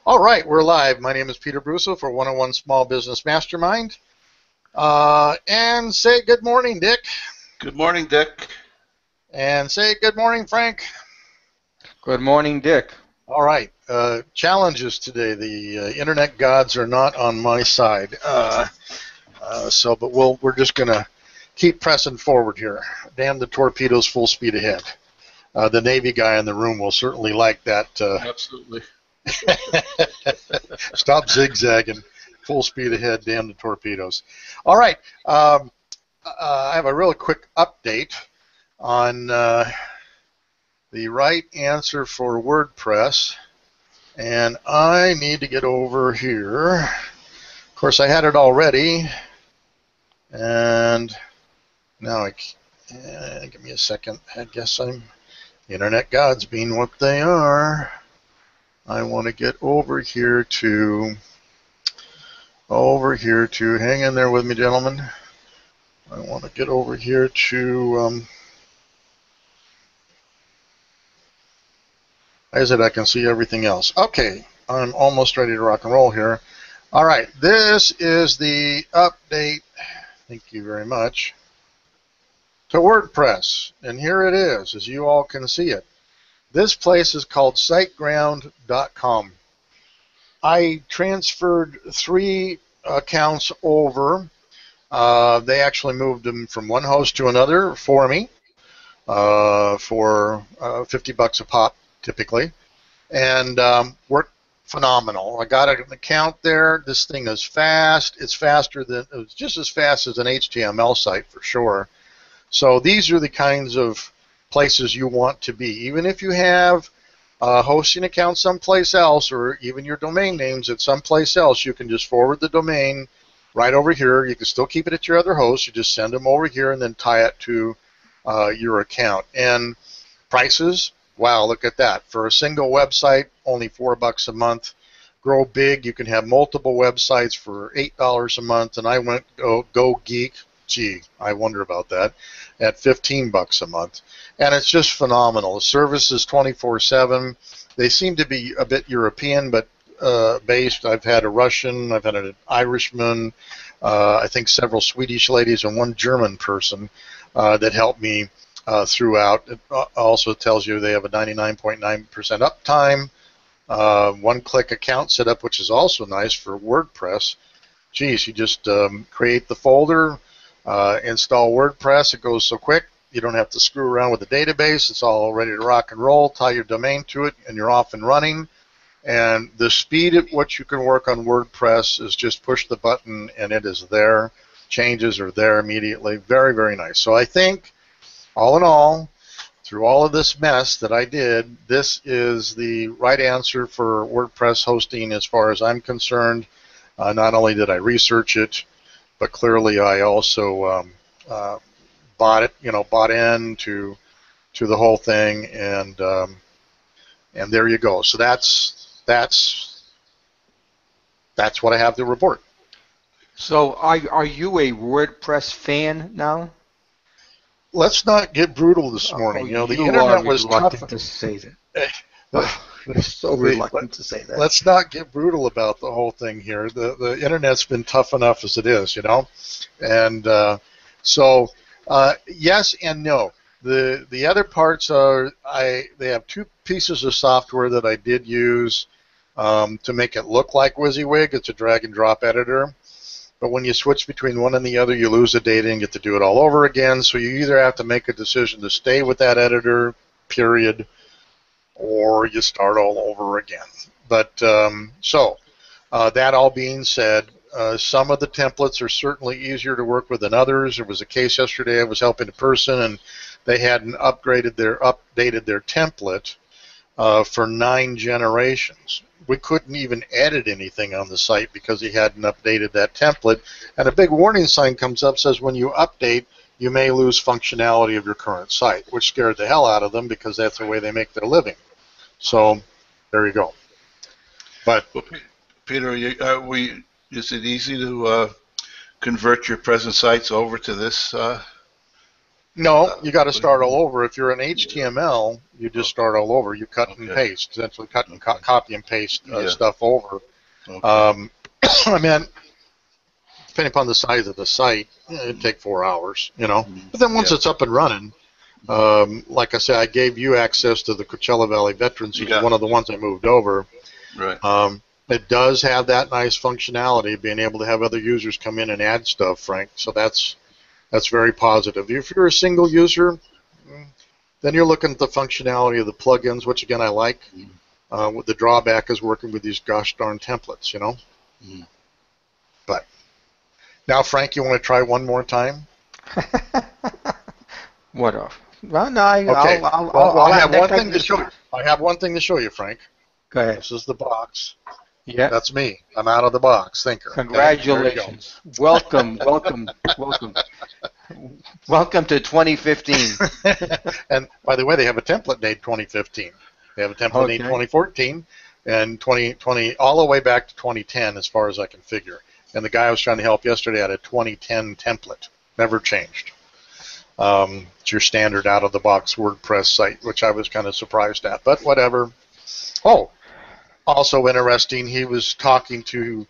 All right, we're live. My name is Peter Brusso for 101 Small Business Mastermind. And say good morning, Dick. Good morning, Dick. And say good morning, Frank. Good morning, Dick. All right, challenges today. The internet gods are not on my side. But we're just going to keep pressing forward here. Damn the torpedoes, full speed ahead. The Navy guy in the room will certainly like that. Absolutely. Stop zigzagging, full speed ahead, damn the torpedoes. All right, I have a really quick update on the right answer for WordPress, and I need to get over here. Of course, I had it already, and now give me a second. I guess I'm internet gods being what they are. I want to get over here to, hang in there with me, gentlemen. I want to get over here to, as I can see everything else. Okay, I'm almost ready to rock and roll here. All right, this is the update, thank you very much, to WordPress. And here it is, as you all can see it. This place is called SiteGround.com. I transferred 3 accounts over. They actually moved them from one host to another for me for $50 a pop, typically, and worked phenomenal. I got an account there. This thing is fast. It's just as fast as an HTML site for sure. So these are the kinds of places you want to be. Even if you have a hosting account someplace else, or even your domain names at someplace else, you can just forward the domain right over here. You can still keep it at your other host. You just send them over here and then tie it to your account. And prices, wow, look at that. For a single website, only $4 a month. Grow big, you can have multiple websites for $8 a month. And I went Go Geek. Gee, I wonder about that, at $15 a month. And it's just phenomenal. The service is 24/7. They seem to be a bit European, but based. I've had a Russian, I've had an Irishman, I think several Swedish ladies, and one German person that helped me throughout. It also tells you they have a 99.9% uptime, one-click account setup, which is also nice for WordPress. Geez, you just create the folder, install WordPress. It goes so quick. You don't have to screw around with the database. It's all ready to rock and roll. Tie your domain to it, and you're off and running. And the speed at which you can work on WordPress is just push the button, and it is there. Changes are there immediately. Very, very nice. So I think, all in all, through all of this mess that I did, this is the right answer for WordPress hosting as far as I'm concerned. Not only did I research it, but clearly I also bought into the whole thing, and there you go. So that's what I have to report. So are you a WordPress fan now? Let's not get brutal this morning. The internet was tough to say that. You're so reluctant to say that. Let's not get brutal about the whole thing here. The internet's been tough enough as it is, and so yes and no. The other parts are they have 2 pieces of software that I did use to make it look like WYSIWYG. It's a drag and drop editor, but when you switch between one and the other, you lose the data and get to do it all over again. So you either have to make a decision to stay with that editor, period, or you start all over again. But that all being said, some of the templates are certainly easier to work with than others. There was a case yesterday. I was helping a person, and they hadn't updated their template for 9 generations. We couldn't even edit anything on the site because he hadn't updated that template. And a big warning sign comes up, says when you update, you may lose functionality of your current site, which scared the hell out of them because that's the way they make their living. So there you go. But well, Peter, is it easy to convert your present sites over to this No, you got to start all over. If you're an HTML, you just start all over. You cut and Okay. paste, essentially cut and copy and paste Yeah. stuff over. Okay. I mean, depending upon the size of the site, it'd take 4 hours, Mhm. But then once Yeah. it's up and running, like I said, I gave you access to the Coachella Valley Veterans, which is Yeah. one of the ones I moved over. Right. It does have that nice functionality, being able to have other users come in and add stuff, Frank. So that's very positive. If you're a single user, then you're looking at the functionality of the plugins, which again I like. With the drawback is working with these gosh darn templates, Mhm. But now, Frank, you want to try one more time? What off? Well, no, Okay. Well, I'll I have have one next time thing to this show week. you. I have one thing to show you, Frank. Go ahead. This is the box. Yeah. That's me. I'm out of the box thinker. Okay? Congratulations. Welcome, welcome, welcome. Welcome to 2015. There you go. And by the way, they have a template made 2015. They have a template made Okay. 2014 and 2020, all the way back to 2010, as far as I can figure. And the guy I was trying to help yesterday had a 2010 template. Never changed. It's your standard out-of-the-box WordPress site, which I was kind of surprised at, but whatever. Oh, also interesting, he was talking to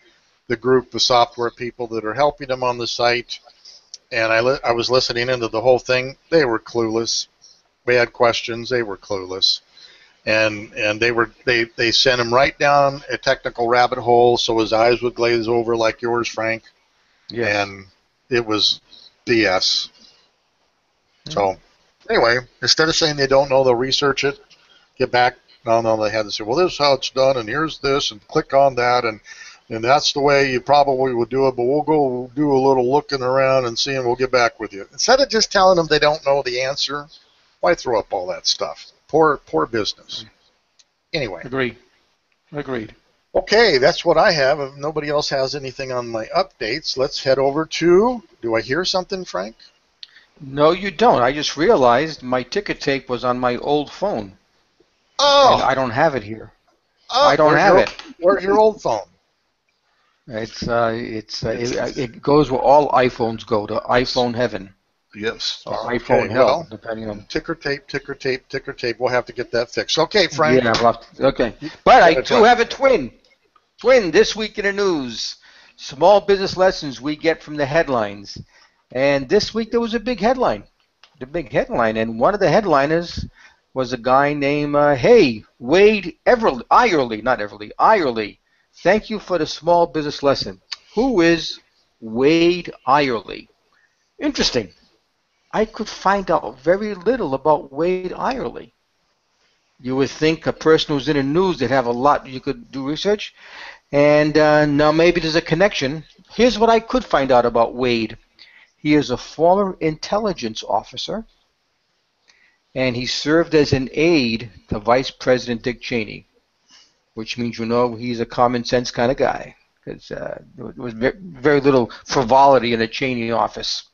the group of software people that are helping him on the site, and I was listening into the whole thing. They were clueless. We had questions. They were clueless, and they sent him right down a technical rabbit hole, so his eyes would glaze over like yours, Frank, Yes. and it was BS. So anyway, instead of saying they don't know, they'll research it, get back. No, they had to say, well, this is how it's done, and here's this, and click on that, and that's the way you probably would do it, but we'll go do a little looking around and see, and we'll get back with you. Instead of just telling them they don't know the answer, why throw up all that stuff? Poor business. Anyway. Agreed. Okay, that's what I have. If nobody else has anything on my updates, let's head over to, do I hear something, Frank? No, you don't. I just realized my ticket tape was on my old phone. And Oh, I don't have it here. I don't have it. Where's your old phone? It goes where all iPhones go, to iPhone heaven. Yes. Or Okay, iPhone hell, well, depending on. ticker tape. We'll have to get that fixed. Okay, Frank. Yeah, okay. But I Got it, do Frank. have a twin. Twin this week in the news. Small business lessons we get from the headlines. And this week there was a big headline. The big headline. And one of the headliners was a guy named, Wade Ierly. Thank you for the small business lesson. Who is Wade Ierly? Interesting. I could find out very little about Wade Ierly. You would think a person who's in the news would have a lot you could do research. And now maybe there's a connection. Here's what I could find out about Wade. He is a former intelligence officer, and he served as an aide to Vice President Dick Cheney, which means he's a common sense kind of guy, because there was very little frivolity in the Cheney office.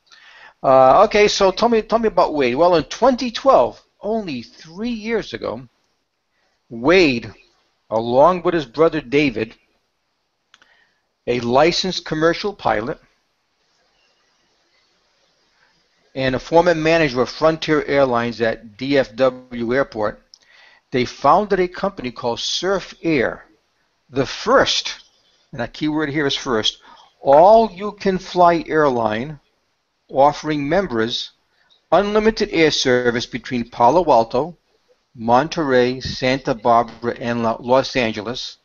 Okay, so tell me about Wade. Well, in 2012, only 3 years ago, Wade, along with his brother David, a licensed commercial pilot, and a former manager of Frontier Airlines at DFW Airport, they founded a company called Surf Air, the first, and a key word here is first, all-you-can-fly airline offering members unlimited air service between Palo Alto, Monterey, Santa Barbara, and Los Angeles,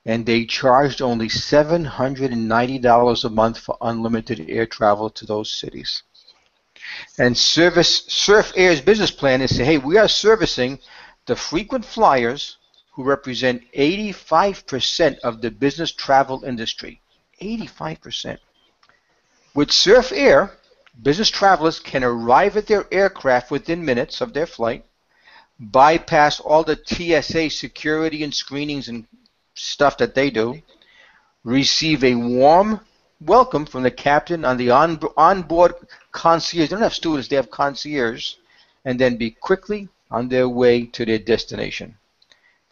and they charged only $790 a month for unlimited air travel to those cities. And Surf Air's business plan is to say, hey, we are servicing the frequent flyers who represent 85% of the business travel industry. 85%. With Surf Air, business travelers can arrive at their aircraft within minutes of their flight, bypass all the TSA security and screenings and stuff that they do, receive a warm welcome from the captain on the onboard concierge. They don't have students, they have concierge, and then be quickly on their way to their destination.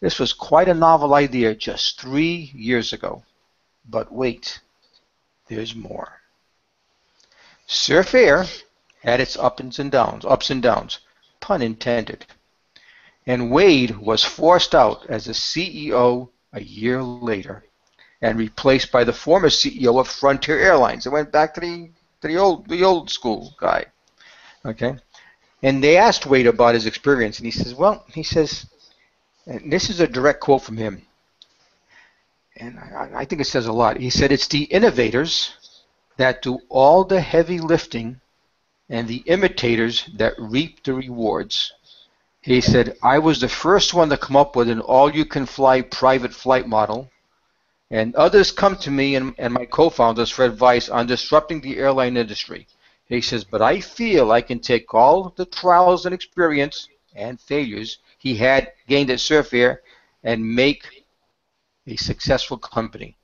This was quite a novel idea just 3 years ago. But wait, there's more. Surf Air had its ups and downs, pun intended. And Wade was forced out as the CEO a year later and replaced by the former CEO of Frontier Airlines. It went back to the old school guy. Okay? And they asked Wade about his experience, and he says, and this is a direct quote from him, and I think it says a lot. He said, "It's the innovators that do all the heavy lifting and the imitators that reap the rewards." He said, "I was the first one to come up with an all-you-can-fly private flight model, and others come to me and my co-founders for advice on disrupting the airline industry." He says, "But I feel I can take all the trials and experience and failures he had gained at Surf Air and make a successful company."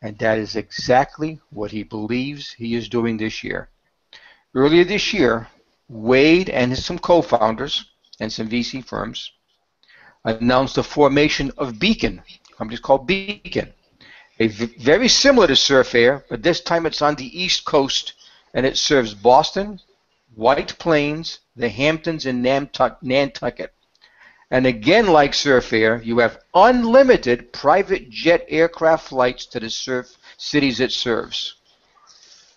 And that is exactly what he believes he is doing this year. Earlier this year, Wade and some co-founders and some VC firms announced the formation of Beacon. The company's called Beacon. Very similar to Surf Air, but this time it's on the East Coast, and it serves Boston, White Plains, the Hamptons, and Nantucket. And again, like Surf Air, you have unlimited private jet aircraft flights to the cities it serves.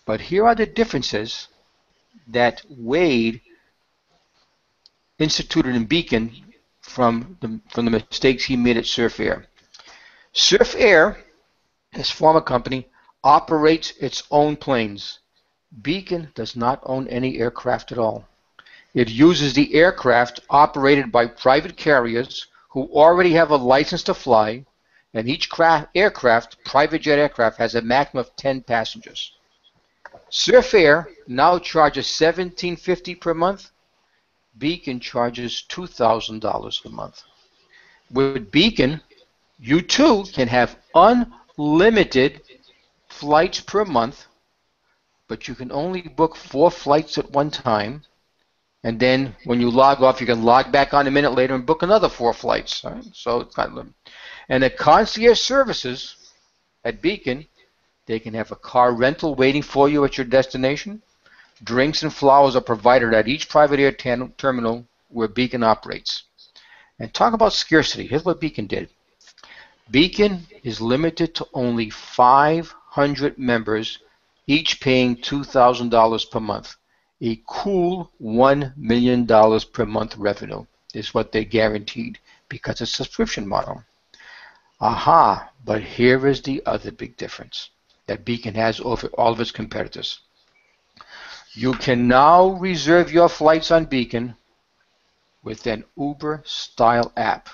But here are the differences that Wade instituted in Beacon from the mistakes he made at Surf Air. Surf Air, his former company, operates its own planes. Beacon does not own any aircraft at all. It uses the aircraft operated by private carriers who already have a license to fly, and each aircraft, private jet aircraft, has a maximum of 10 passengers. Surf Air now charges $1,750 per month. Beacon charges $2,000 a month. With Beacon, you too can have unlimited flights per month, but you can only book 4 flights at one time. And then when you log off, you can log back on a minute later and book another 4 flights. Right? So it's kind of, and the concierge services at Beacon, they can have a car rental waiting for you at your destination. Drinks and flowers are provided at each private air terminal where Beacon operates. And talk about scarcity. Here's what Beacon did. Beacon is limited to only 500 members, each paying $2,000 per month. A cool $1 million per month revenue is what they guaranteed because it's a subscription model. Aha, but here is the other big difference that Beacon has over all of its competitors. You can now reserve your flights on Beacon with an Uber-style app.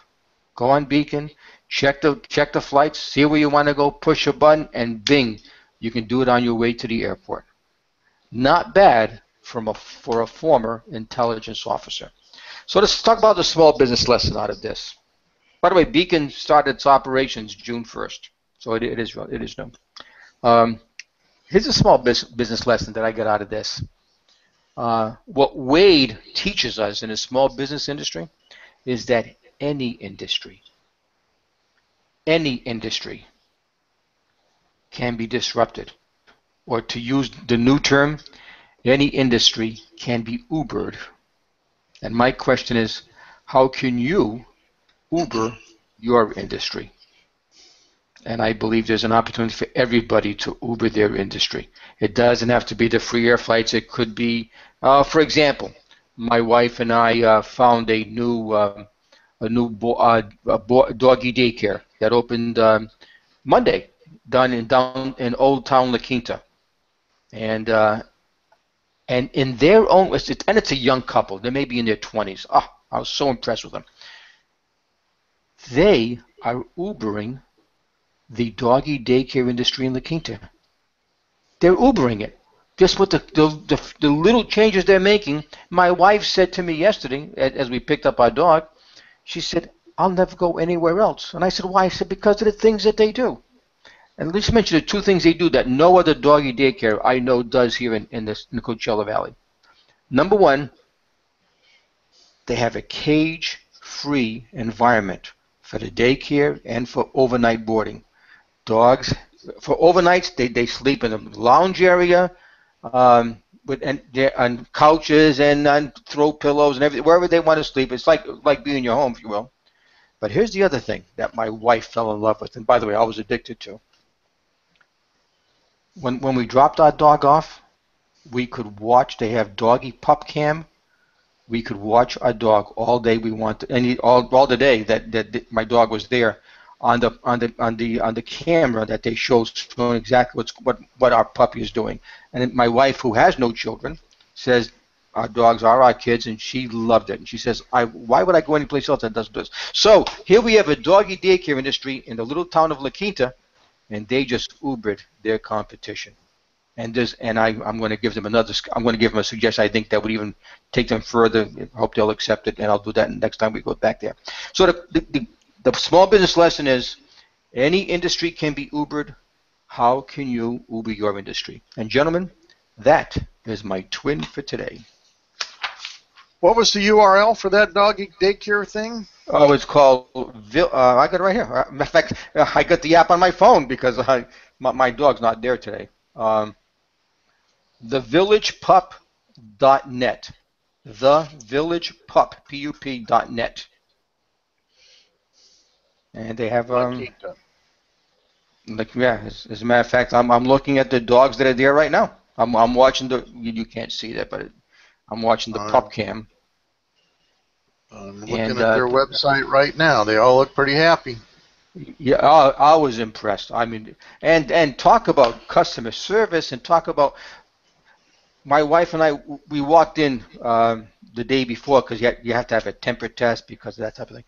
Go on Beacon, check the flights, see where you want to go, push a button, and bing, you can do it on your way to the airport. Not bad for a former intelligence officer. So let's talk about the small business lesson out of this. By the way, Beacon started its operations June 1st, so it is new. Here's a small business lesson that I got out of this. What Wade teaches us in the small business industry is that any industry can be disrupted. Or to use the new term, any industry can be Ubered. And my question is, how can you Uber your industry? And I believe there's an opportunity for everybody to Uber their industry. It doesn't have to be the free air flights. It could be, for example, my wife and I found a new doggy daycare that opened Monday down in Old Town La Quinta, and in their own, and it's a young couple. They may be in their 20s. Oh, I was so impressed with them. They are Ubering the doggy daycare industry in La Quinta. They're Ubering it. Just with the little changes they're making. My wife said to me yesterday, as we picked up our dog, she said, "I'll never go anywhere else." And I said, "Why?" I said, "Because of the things that they do." And let's mention the 2 things they do that no other doggy daycare I know does here in the Coachella Valley. Number 1, they have a cage-free environment for the daycare and for overnight boarding. Dogs, for overnights, they sleep in a lounge area. and they're on couches and on throw pillows and everything, wherever they want to sleep. It's like being in your home, if you will. But here's the other thing that my wife fell in love with, and by the way, I was addicted to. When we dropped our dog off, we could watch. They have doggy pup cam. We could watch our dog all day we wanted, and all the day that my dog was there on the camera that they showing exactly what our puppy is doing. And my wife, who has no children, says our dogs are our kids, and she loved it. And she says, why would I go anyplace else that does this? So here we have a doggy daycare industry in the little town of La Quinta, and they just Ubered their competition. And I'm going to give them I'm going to give them a suggestion. I think that would even take them further. I hope they'll accept it, and I'll do that next time we go back there. So the small business lesson is, any industry can be Ubered. How can you Uber your industry? And gentlemen, that is my twin for today. What was the URL for that doggy daycare thing? Oh, it's called, I got it right here. In fact, I got the app on my phone because my dog's not there today. TheVillagePup.net. TheVillagePup, P-U-P.net. And they have, as a matter of fact, I'm looking at the dogs that are there right now. I'm watching you can't see that, but I'm watching the pup cam. I'm looking at their website right now. They all look pretty happy. Yeah, I was impressed. I mean, and talk about customer service, and talk about, my wife and I, we walked in the day before, because you have to have a temper test because of that type of thing.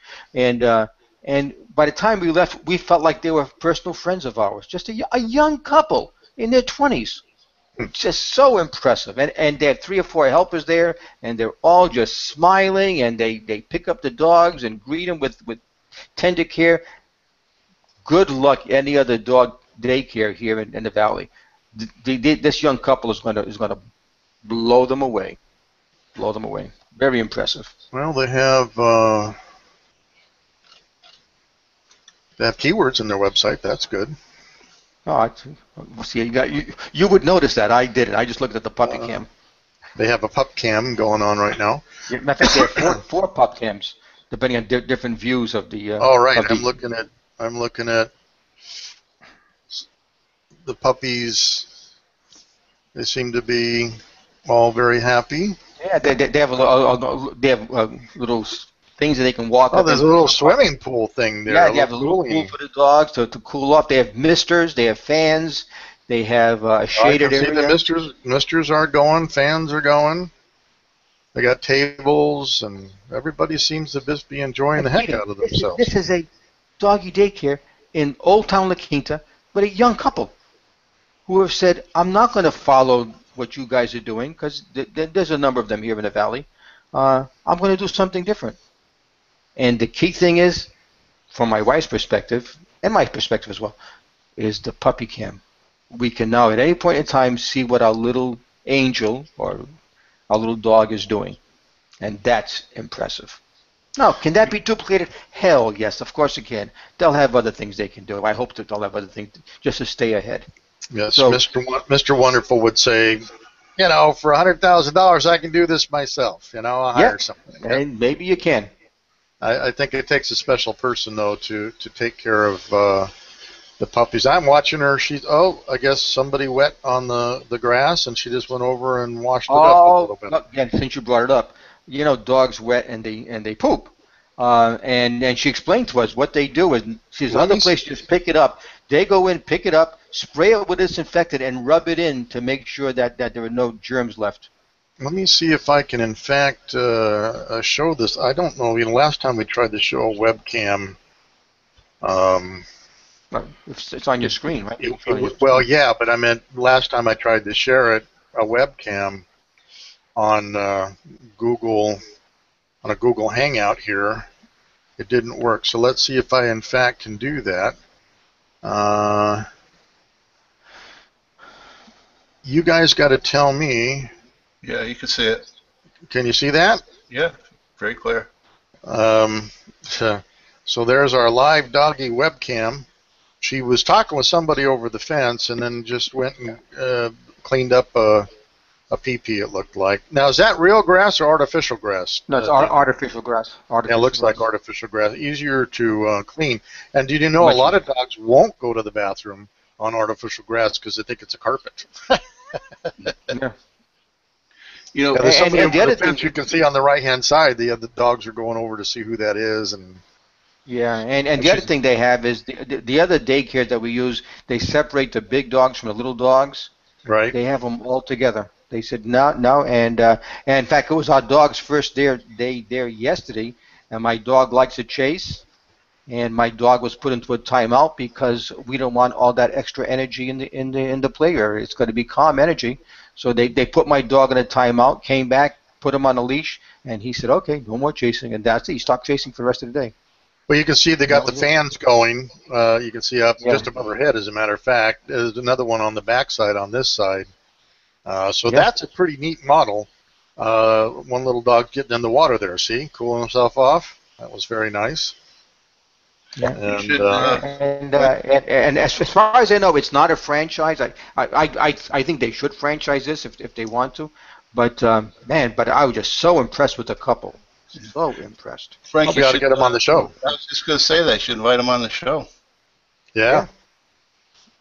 And by the time we left, we felt like they were personal friends of ours, just a young couple in their 20s. Just so impressive. And they have 3 or 4 helpers there, and they're all just smiling, and they pick up the dogs and greet them with tender care. Good luck any other dog daycare here in the valley. This young couple is going to blow them away. Blow them away. Very impressive. Well, they have keywords in their website. That's good. Oh, see, you would notice that. I didn't. I just looked at the puppy cam. They have a pup cam going on right now. Yeah, matter of fact, they have four pup cams, depending on different views of the. All right, I'm looking at the puppies. They seem to be all very happy. Yeah, they have little things that they can walk up. Oh, there's a little swimming pool thing there. Yeah, they have a little pool for the dogs to cool off. They have misters. They have fans. They have a shaded area. I can see the misters are going. Fans are going. They got tables, and everybody seems to just be enjoying the heck out of themselves. This is a doggy daycare in Old Town La Quinta with a young couple who have said, I'm not going to follow what you guys are doing, because there's a number of them here in the valley. I'm going to do something different. And the key thing is, from my wife's perspective, and my perspective as well, is the puppy cam. We can now, at any point in time, see what our little angel or our little dog is doing. And that's impressive. Now, can that be duplicated? Hell yes, of course it can. They'll have other things they can do. I hope that they'll have other things just to stay ahead. Yes, so, Mr. Wonderful would say, for $100,000, I can do this myself. I'll hire somebody. And maybe you can. I think it takes a special person, though, to take care of the puppies. I'm watching her. I guess somebody wet on the grass, and she just went over and washed it up a little bit. Again, since you brought it up, dogs wet and they poop. And she explained to us what they do is, she's other place, just pick it up. They go in, pick it up, spray it with disinfectant, and rub it in to make sure that there are no germs left. Let me see if I can, in fact, show this. I don't know. Last time we tried to show a webcam. It's on your screen, right? Well, yeah, but I meant last time I tried to share a webcam on Google, on a Google Hangout here. It didn't work. So let's see if I, in fact, can do that. You guys got to tell me. Yeah, you can see it. Can you see that? Yeah, very clear. So there's our live doggy webcam. She was talking with somebody over the fence, and then just went and cleaned up a a pee-pee, it looked like. Now, is that real grass or artificial grass? No, it's artificial grass. Yeah, it Artificial looks like grass. artificial grass. Easier to clean. And did you know a Much lot easier. of dogs won't go to the bathroom on artificial grass because they think it's a carpet? Yeah. You know, Yeah, there's somebody And the over the other thing, fence you can see on the right-hand side. The other dogs are going over to see who that is, and yeah, and the other she's thing they have is the other daycares that we use, they separate the big dogs from the little dogs. right. They have them all together. They said no, and in fact, it was our dog's first day there yesterday, and my dog likes to chase, and my dog was put into a timeout because we don't want all that extra energy in the play area. It's going to be calm energy, so they put my dog in a timeout, came back, put him on a leash, and he said, okay, no more chasing, and that's it. He stopped chasing for the rest of the day. Well, you can see they And that got the was it. fans going. You can see up Yeah, just above her head, as a matter of fact. There's another one on the back side on this side. So yeah, that's a pretty neat model. One little dog getting in the water there, see, cooling himself off. That was very nice. yeah. you And should, like, And as far as I know, it's not a franchise. I think they should franchise this if they want to. But man, but I was just so impressed with the couple. So impressed. Frank, we you ought to should. get him on the show. I was just going to say that. You should invite him on the show. Yeah. Yeah.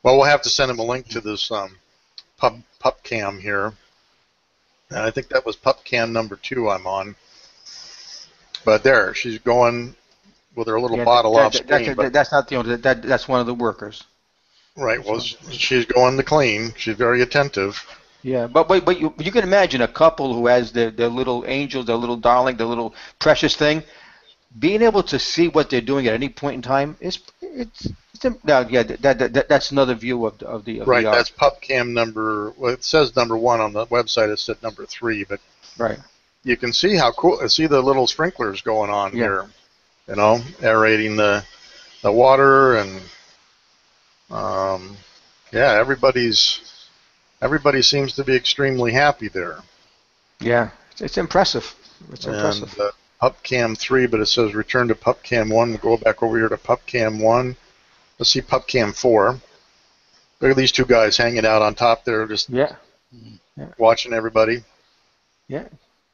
Well, we'll have to send him a link to this pup cam here. And I think that was pup cam number 2 I'm on. But there, she's going with her little Yeah, bottle off screen. But that's not the only. That's one of the workers. right, well, she's going to clean. She's very attentive. Yeah, but you can imagine a couple who has their little angel, their little darling, their little precious thing, being able to see what they're doing at any point in time it's now yeah that's another view of the Right, art. that's pup cam number. Well, it says number 1 on the website. It said number 3, but Right. you can see how cool. See the little sprinklers going on Yeah. here. You know, aerating the water and yeah, everybody seems to be extremely happy there. Yeah, it's impressive. It's impressive. And PupCam 3, but it says return to PupCam 1. We'll go back over here to PupCam 1. Let's see PupCam 4. Look at these two guys hanging out on top there, just Yeah. watching everybody. Yeah.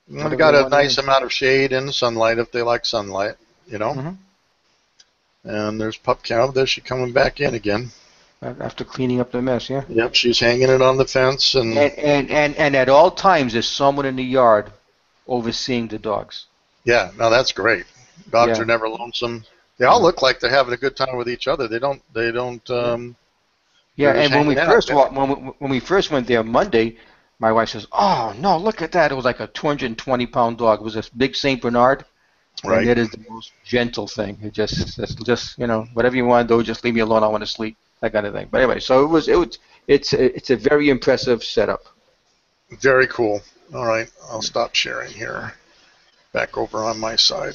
And they Whatever got they a want to nice do. amount of shade and sunlight if they like sunlight, you know. Mhm. And there's PupCam. There she coming back in again. After cleaning up the mess, yeah. Yep, she's hanging it on the fence and And at all times there's someone in the yard overseeing the dogs. yeah, no, that's great. Dogs Yeah. are never lonesome. They all look like they're having a good time with each other. They don't. Yeah, They're just and when we hanging out, first yeah. when we first went there Monday, my wife says, "Oh no, look at that! It was like a 220-pound dog. It was a big Saint Bernard, Right. and it is the most gentle thing. It just whatever you want to do, just leave me alone. I want to sleep, that kind of thing." But anyway, so it's a very impressive setup. Very cool. All right, I'll stop sharing here. Back over on my side.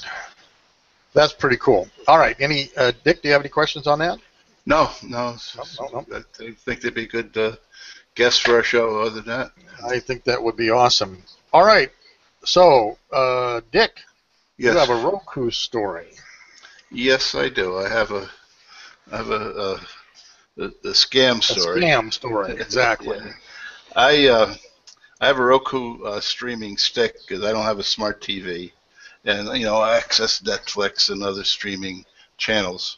That's pretty cool. All right, Dick? Do you have any questions on that? No. No. I think they'd be good guests for our show. Other than that, I think that would be awesome. All right, so Dick, yes, you have a Roku story. yes, I do. I have a scam story. A scam story, exactly. Yeah. I have a Roku streaming stick because I don't have a smart TV, and I access Netflix and other streaming channels.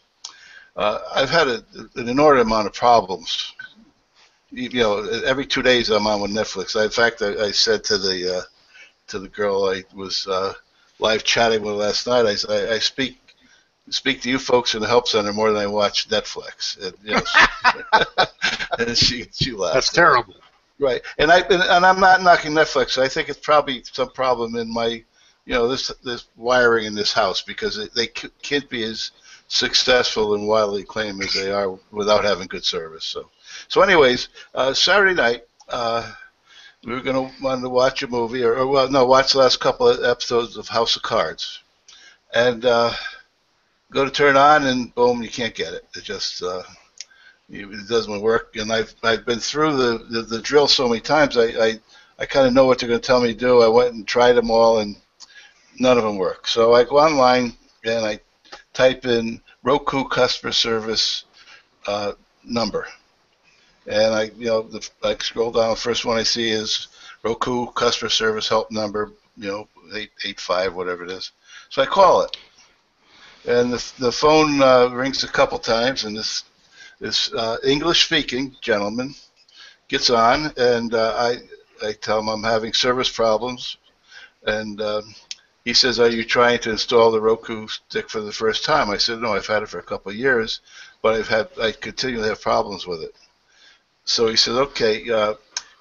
I've had an inordinate amount of problems. Every 2 days I'm on with Netflix. In fact, I said to the girl I was live chatting with last night, I speak to you folks in the help center more than I watch Netflix. And she laughed. That's terrible. Right, and I'm not knocking Netflix. I think it's probably some problem in my, this wiring in this house because they can't be as successful and widely claimed as they are without having good service. So anyways, Saturday night we were wanted to watch a movie watch the last couple of episodes of House of Cards, and go to turn on and boom, you can't get it. It just it doesn't work, and I've been through the drill so many times. I kind of know what they're going to tell me to do. I went and tried them all, and none of them work. So I go online and I type in Roku customer service number, And I scroll down. The first one I see is Roku customer service help number, 885, whatever it is. So I call it, and the phone rings a couple times, and this English speaking gentleman gets on, and I tell him I'm having service problems, and he says, "Are you trying to install the Roku stick for the first time?" I said, "No, I've had it for a couple of years, but I continually have problems with it." So he said, "Okay,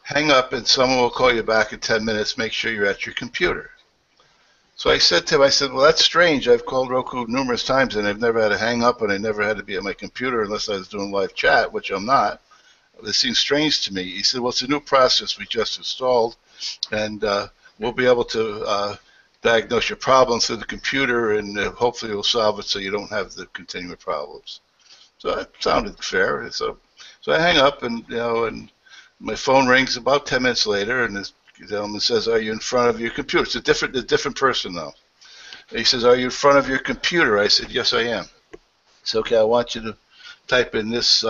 hang up, and someone will call you back in 10 minutes. Make sure you're at your computer." So I said to him, "Well, that's strange. I've called Roku numerous times, and I've never had to hang up, and I never had to be at my computer unless I was doing live chat, which I'm not. It seems strange to me." He said, "Well, it's a new process we just installed, and we'll be able to diagnose your problem through the computer, and hopefully we'll solve it so you don't have the continuing problems." So that sounded fair. So I hang up, and my phone rings about 10 minutes later, and this gentleman says, "Are you in front of your computer?" It's a different person now. He says, "Are you in front of your computer?" I said, "Yes, I am." He said, "Okay, I want you to type in this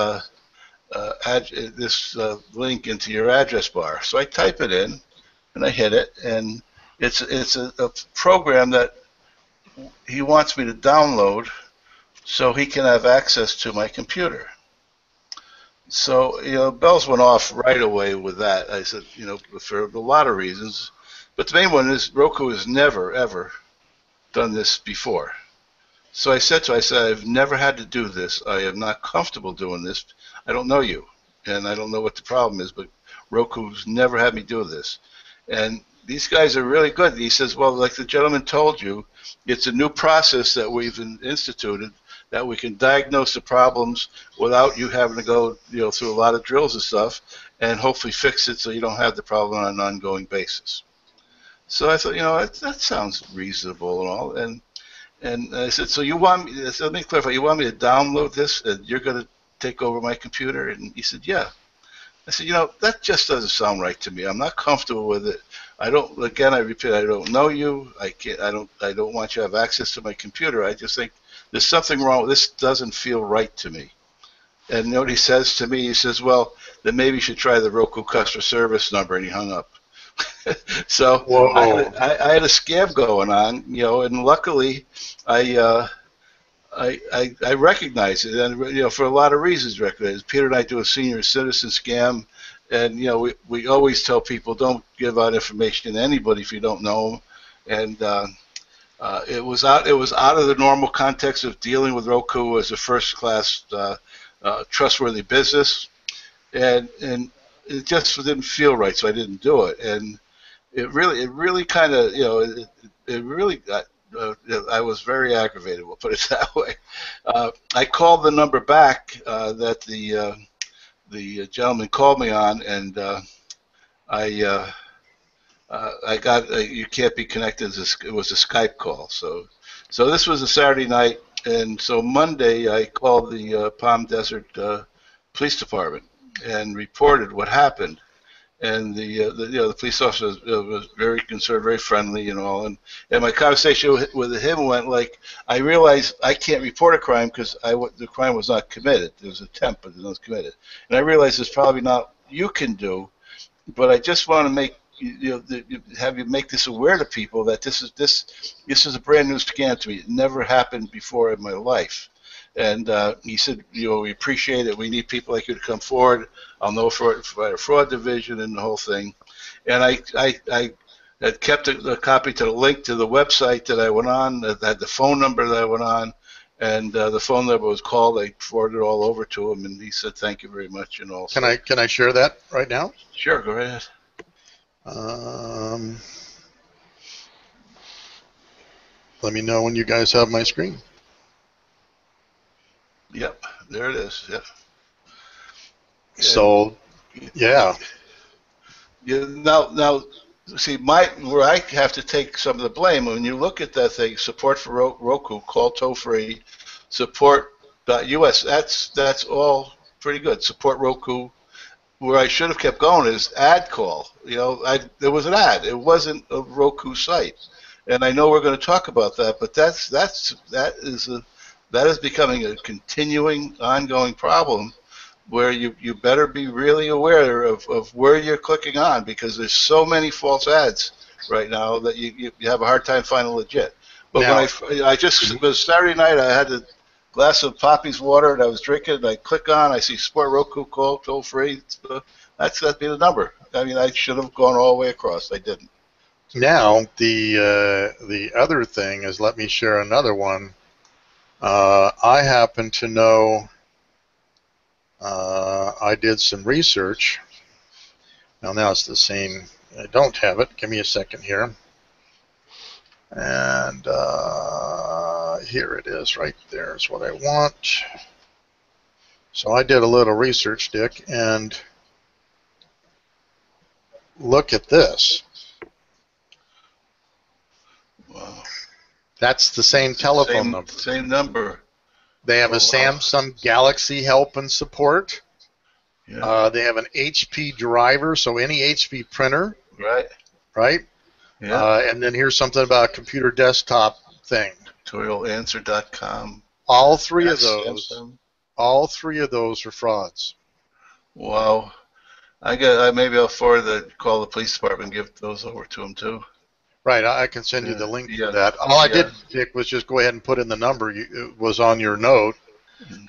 link into your address bar." So I type it in, and I hit it, and it's a program that he wants me to download so he can have access to my computer. So, bells went off right away with that. I said, for a lot of reasons. But the main one is Roku has never, ever done this before. So I said, I've never had to do this. I am not comfortable doing this. I don't know you, and I don't know what the problem is, but Roku's never had me do this. And these guys are really good. He says, "Well, like the gentleman told you, it's a new process that we've instituted that we can diagnose the problems without you having to go, through a lot of drills and stuff, and hopefully fix it so you don't have the problem on an ongoing basis." So I thought, that sounds reasonable and all. And I said, "So you want me? So let me clarify. You want me to download this, and you're going to take over my computer?" And he said, "Yeah." I said, "That just doesn't sound right to me. I'm not comfortable with it. I repeat, I don't know you. I don't want you to have access to my computer. I just think there's something wrong. This doesn't feel right to me." And you know what he says to me? He says, "Well, then maybe you should try the Roku customer service number," and he hung up. So Whoa. I had a scam going on, and luckily I recognize it, and for a lot of reasons recognize it. Peter and I do a senior citizen scam, and we always tell people don't give out information to anybody if you don't know them, and it was out of the normal context of dealing with Roku as a first class trustworthy business, and it just didn't feel right, so I didn't do it, and it really kind of it really got. I was very aggravated. We'll put it that way. I called the number back that the gentleman called me on, and I got you can't be connected. It was a Skype call. So this was a Saturday night, and so Monday I called the Palm Desert Police Department and reported what happened. And the police officer was very concerned, very friendly, and all. And my conversation with him went like, I realized I can't report a crime because the crime was not committed. It was an attempt, but it was committed. And I realized it's probably not you can do, but I just want to make have you make this aware to people that this is a brand new scam to me. It never happened before in my life. And he said, we appreciate it. We need people like you to come forward. I'll know for a fraud division and the whole thing. And I had kept a copy to the link to the website that I went on, that had the phone number that I went on, and the phone number was called. I forwarded it all over to him, and he said, "Thank you very much." And all. Can I share that right now? Sure, go ahead. Let me know when you guys have my screen. Yep, there it is. Yep. So, yeah. Now, see, where I have to take some of the blame when you look at that thing, support for Roku, call toll free, support.us. That's all pretty good. Support Roku. Where I should have kept going is ad call. There was an ad. It wasn't a Roku site, and I know we're going to talk about that, but that is becoming a continuing, ongoing problem where you better be really aware of where you're clicking on, because there's so many false ads right now that you have a hard time finding legit. But Now, when I just, it was Saturday night, I had a glass of Poppy's water and I was drinking, and I click on, I see Sport Roku call toll free. That'd be the number. I mean, I should have gone all the way across. I didn't. now the other thing is, let me share another one. I happen to know. I did some research. Now it's the same. I don't have it. Give me a second here. And here it is, right there is what I want. So I did a little research, Dick, and look at this. Wow. That's the same telephone number. Same number. They have a wow. Samsung Galaxy help and support. Yeah. They have an HP driver, so any HP printer. Right. Yeah. And then here's something about a computer desktop thing. Tutorialanswer.com. All three of those are frauds. Wow. Maybe I'll call the police department and give those over to them too. Right, I can send you the link for that. All I did, Dick, was just go ahead and put in the number. It was on your note,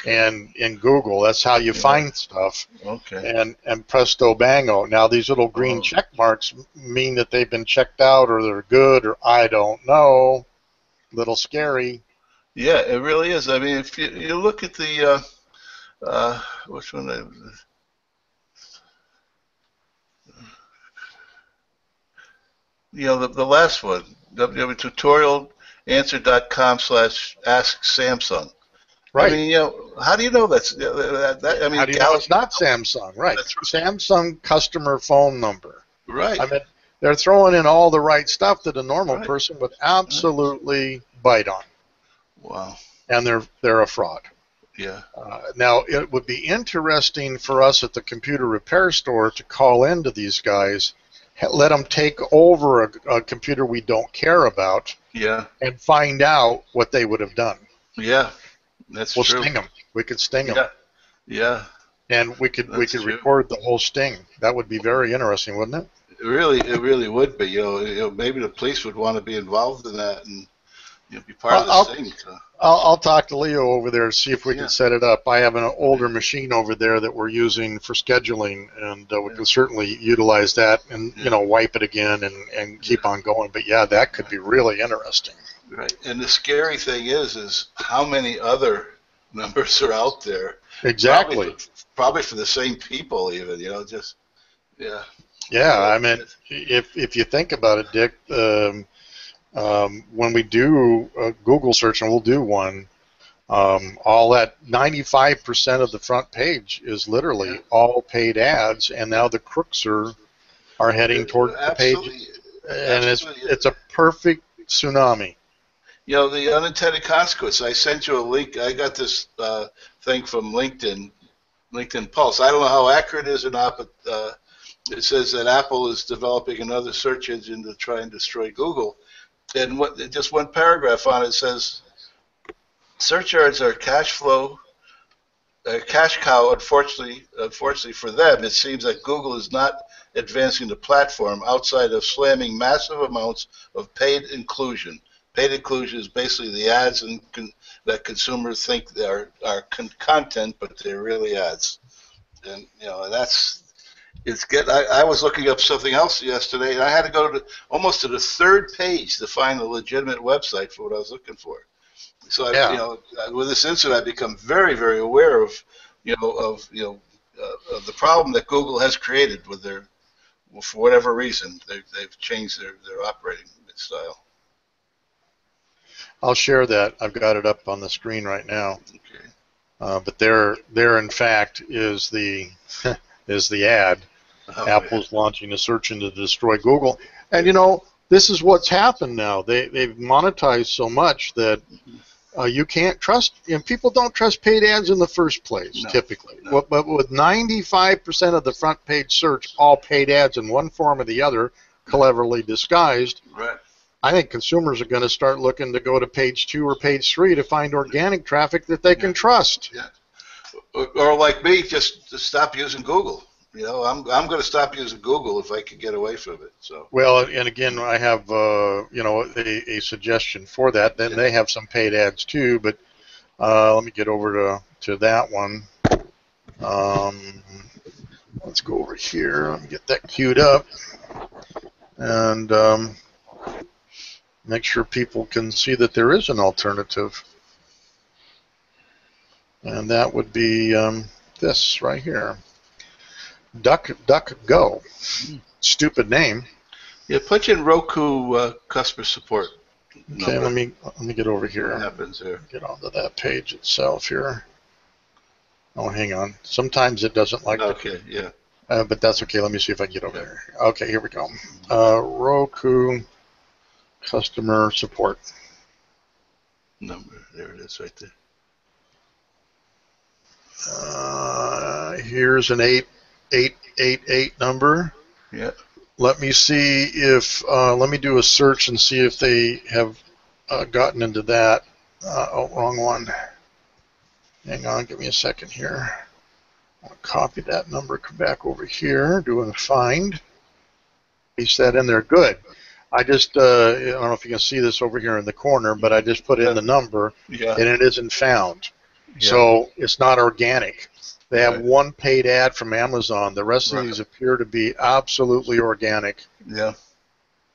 and in Google, that's how you find stuff. Okay. And presto bango. Now these little green check marks mean that they've been checked out, or they're good, or I don't know. Little scary. Yeah, it really is. I mean, if you look at the which one? The last one, www.tutorialanswer.com/asksamsung. Right. I mean, how do you know that's I mean, how do you know it's not Samsung? Right. Samsung customer phone number. Right. I mean, they're throwing in all the right stuff that a normal person would absolutely bite on. Wow. And they're a fraud. Yeah. Now, it would be interesting for us at the computer repair store to call into these guys, let them take over a computer we don't care about, and find out what they would have done. Yeah, that's true. We'll sting them. We could sting them. Yeah. And we could record the whole sting. That would be very interesting, wouldn't it? It really would be. Maybe the police would want to be involved in that and be part of the sting. So. I'll talk to Leo over there and see if we can set it up. I have an older machine over there that we're using for scheduling, and we can certainly utilize that and wipe it again and keep on going. But yeah, that could be really interesting. Right. And the scary thing is how many other numbers are out there. Exactly. Probably for the same people, even. Yeah. I mean, if you think about it, Dick. When we do a Google search, and we'll do one, all that 95% of the front page is literally all paid ads, and now the crooks are heading toward the page, and it's a perfect tsunami. The unintended consequence. I sent you a link. I got this thing from LinkedIn Pulse. I don't know how accurate it is or not, but it says that Apple is developing another search engine to try and destroy Google. And just one paragraph on it says, search ads are cash cow. Unfortunately for them, it seems that Google is not advancing the platform outside of slamming massive amounts of paid inclusion. Paid inclusion is basically the ads that consumers think are content, but they're really ads. And that's. I was looking up something else yesterday, and I had to go almost to the third page to find a legitimate website for what I was looking for. So, with this incident, I've become very, very aware of the problem that Google has created with for whatever reason, they've changed their operating style. I'll share that. I've got it up on the screen right now. Okay. But there, in fact, is the ad. Apple's launching a search engine to destroy Google. And, this is what's happened now. They've monetized so much that you can't trust, people don't trust paid ads in the first place, typically. No. But with 95% of the front page search, all paid ads in one form or the other, cleverly disguised, right. I think consumers are going to start looking to go to page 2 or page 3 to find organic traffic that they can trust. Yeah. or like me, just stop using Google. You know, I'm going to stop using Google if I can get away from it. So. Well, and again, I have a suggestion for that. Then they have some paid ads too, but let me get over to that one. Let's go over here. Let me get that queued up, and make sure people can see that there is an alternative, and that would be this right here. DuckDuckGo. Stupid name. Yeah, put in Roku customer support. Okay, let me get over here. What happens there? Get onto that page itself here. Oh, hang on. Sometimes it doesn't like. Okay, yeah. But that's okay. Let me see if I can get over there. Okay, here we go. Roku customer support Number. There it is, right there. Here's an 8888 number. Yeah. Let me see if let me do a search and see if they have gotten into that. Oh, wrong one. Hang on, give me a second here. I'll copy that number, come back over here, do a find. Paste that in there. Good. I just, I don't know if you can see this over here in the corner, but I just put in the number, and it isn't found. Yeah. So it's not organic. They have one paid ad from Amazon. The rest of these appear to be absolutely organic. Yeah.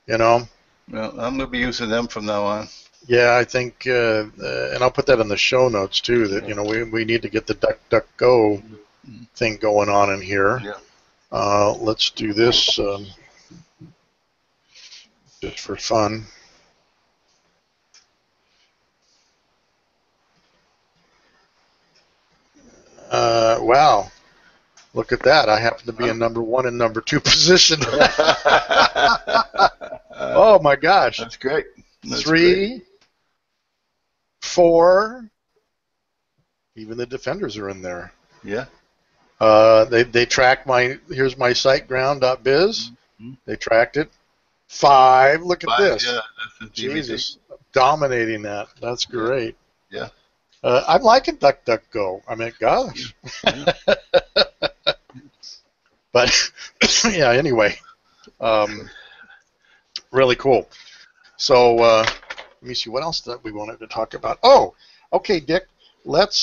You know? Well, I'm going to be using them from now on. Yeah, I think, and I'll put that in the show notes too, that, we need to get the DuckDuckGo thing going on in here. Yeah. Let's do this just for fun. Wow. Look at that. I happen to be in number 1 and number 2 position. Oh, my gosh. That's great. That's 3, great. 4, even the defenders are in there. Yeah. They tracked here's my SiteGround.biz. Mm-hmm. They tracked it. 5, look at this. Yeah, Jesus, dominating that. That's great. Yeah. I'm liking DuckDuckGo. I mean, gosh. Yeah. But, yeah, anyway. Really cool. So, let me see what else that we wanted to talk about. Oh, okay, Dick. Let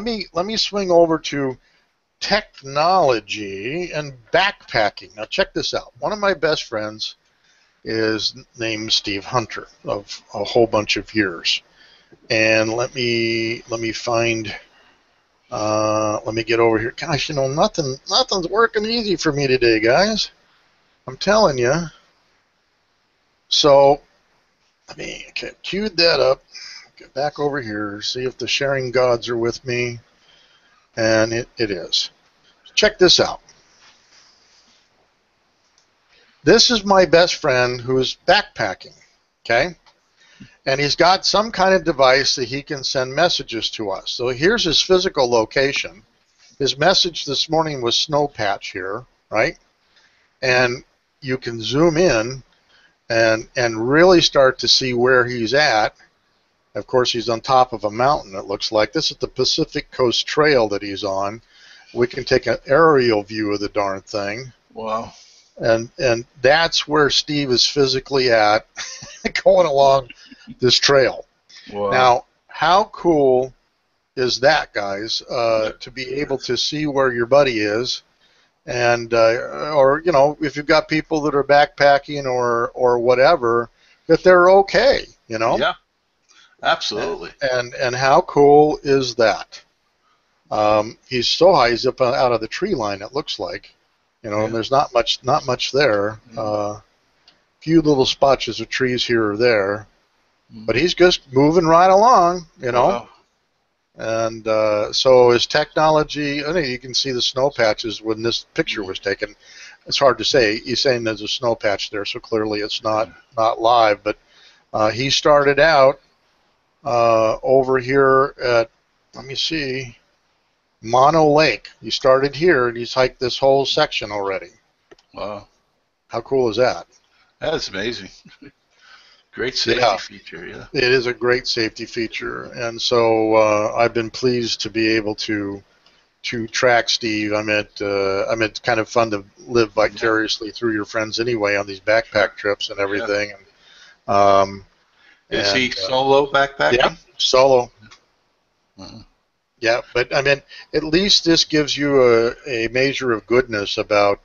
me swing over to technology and backpacking. Now, check this out. One of my best friends is named Steve Hunter of a whole bunch of years. And let me find. Let me get over here. Gosh, nothing's working easy for me today, guys. I'm telling you. So, queued that up. Get back over here. See if the sharing gods are with me, and it is. Check this out. This is my best friend who's backpacking. Okay. And he's got some kind of device that he can send messages to us. So here's his physical location. His message this morning was snow patch here, right? And you can zoom in and really start to see where he's at. Of course, he's on top of a mountain, it looks like. This is the Pacific Coast Trail that he's on. We can take an aerial view of the darn thing. Wow. And that's where Steve is physically at going along this trail. Wow. Now, how cool is that, guys, to be able to see where your buddy is, and or if you've got people that are backpacking or whatever, that they're okay, Yeah, absolutely. And how cool is that? He's so high, he's up out of the tree line, it looks like, and there's not much there. Few little spotches of trees here or there. But he's just moving right along, Wow. And so his technology, I think you can see the snow patches when this picture was taken. It's hard to say. He's saying there's a snow patch there, so clearly it's not live. But he started out over here at, let me see, Mono Lake. He started here, and he's hiked this whole section already. Wow. How cool is that? That's amazing. Great safety Yeah. feature, yeah. It is a great safety feature, and so I've been pleased to be able to track Steve. I mean, it's kind of fun to live vicariously through your friends anyway on these backpack trips and Yeah. everything. Um, Is he and solo yeah, backpacking? solo. Uh-huh. Yeah, but I mean, at least this gives you a measure of goodness about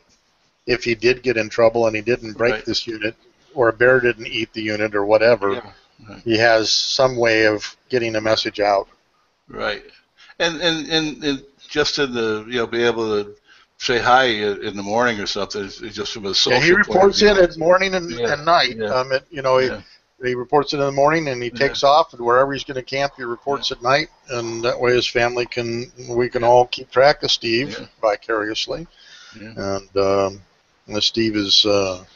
if he did get in trouble and he didn't break Right. this unit, or a bear didn't eat the unit or whatever. Yeah. Right. He has some way of getting a message out. Right. And just in the be able to say hi in the morning or something, it's just from a Yeah, he social point of reports in view. at morning Yeah. and night. Yeah. He, Yeah. he reports it in the morning and he Yeah. takes off, and wherever he's going to camp, he reports at night, and that way his family we can all keep track of Steve Yeah. vicariously. Yeah. And Steve is a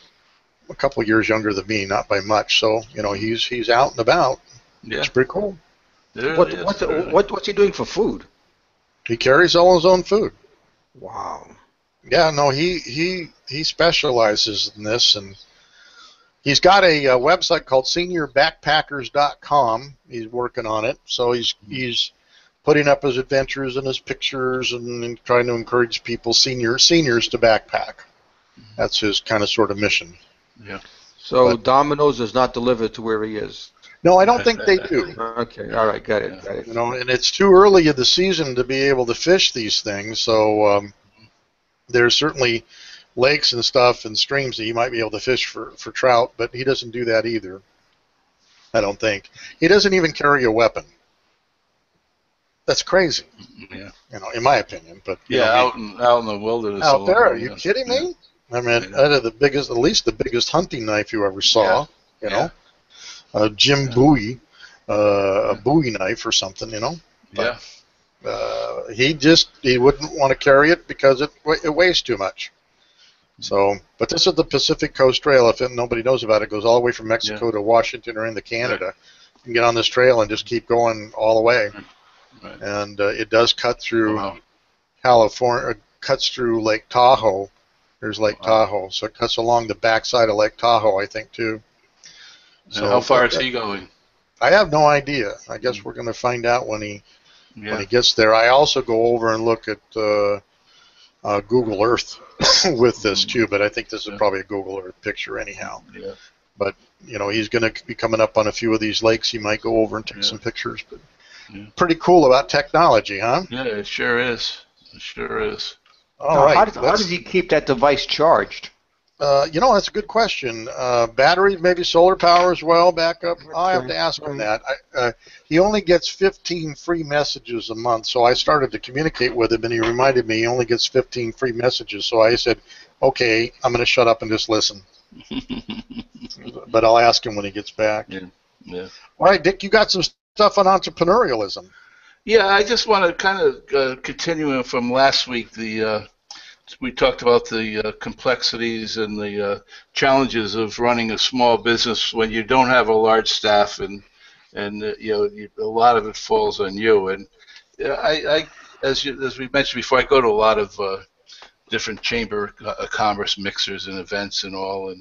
couple of years younger than me, not by much, so he's out and about. Yeah. It's pretty cool. It really is. What's he doing for food? He carries all his own food. Wow. Yeah, no, he specializes in this, and he's got a website called seniorbackpackers.com. He's working on it, so he's putting up his adventures and his pictures and trying to encourage people, seniors, to backpack. That's his kind of sort of mission. Yeah. So Domino's does not deliver to where he is. No, I don't think they do. Okay. All right. Got it. Got it. And it's too early in the season to be able to fish these things. So there's certainly lakes and stuff and streams that you might be able to fish for trout, but he doesn't do that either. I don't think. He doesn't even carry a weapon. That's crazy. Yeah. In my opinion. But out in the wilderness. out there, are you kidding me? I mean, that is at least the biggest hunting knife you ever saw. A Jim Bowie, a Bowie knife or something. But, he wouldn't want to carry it because it weighs too much. So, but this is the Pacific Coast Trail. If nobody knows about it, it goes all the way from Mexico to Washington or into Canada. You can get on this trail and just keep going all the way. Right. And it does cut through California, cuts through Lake Tahoe. There's Lake Tahoe, so it cuts along the backside of Lake Tahoe, I think, too. So how far is he going? I have no idea. I guess we're going to find out when he gets there. I also go over and look at Google Earth with this too, but I think this is probably a Google Earth picture anyhow. Yeah. But he's going to be coming up on a few of these lakes. He might go over and take some pictures. But pretty cool about technology, huh? Yeah, it sure is. It sure is. All right. How does he keep that device charged? That's a good question. Battery, maybe solar power as well, backup. I'll have to ask him that. He only gets 15 free messages a month, so I started to communicate with him, and he reminded me he only gets 15 free messages. So I said, okay, I'm going to shut up and just listen. But I'll ask him when he gets back. Yeah. All right, Dick, you got some stuff on entrepreneurialism. Yeah, I just want to kind of continue from last week. We talked about the complexities and the challenges of running a small business when you don't have a large staff, and a lot of it falls on you. And as we mentioned before, I go to a lot of different chamber of commerce mixers and events and all,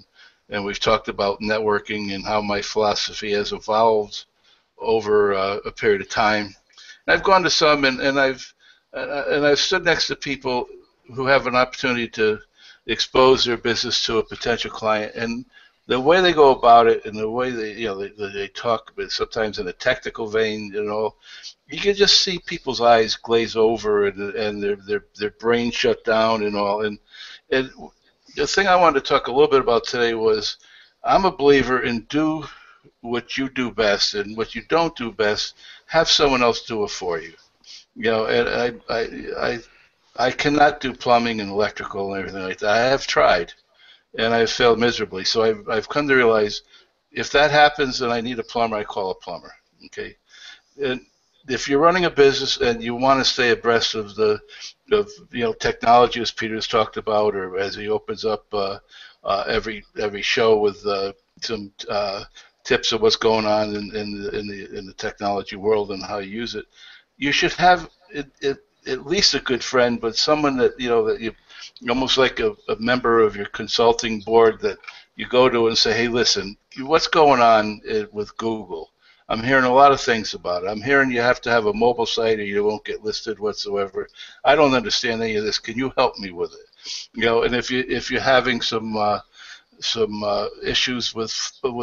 and we've talked about networking and how my philosophy has evolved over a period of time. And I've gone to some, and I've stood next to people who have an opportunity to expose their business to a potential client, and the way they go about it, and the way they talk, but sometimes in a technical vein, you can just see people's eyes glaze over, and their brain shut down and all. And the thing I wanted to talk a little bit about today was, I'm a believer in do what you do best, and what you don't do best, have someone else do it for you. And I cannot do plumbing and electrical and everything like that. I have tried, and I have failed miserably. So I've come to realize, if that happens and I need a plumber, I call a plumber. Okay, and if you're running a business and you want to stay abreast of technology, as Peter has talked about, or as he opens up every show with some tips of what's going on in the technology world and how you use it, you should have at least a good friend, but someone that you almost like a member of your consulting board that you go to it and say, hey, listen, what's going on with Google? I'm hearing a lot of things about it. I'm hearing you have to have a mobile site or you won't get listed whatsoever. I don't understand any of this. Can you help me with it? And if you're having some issues with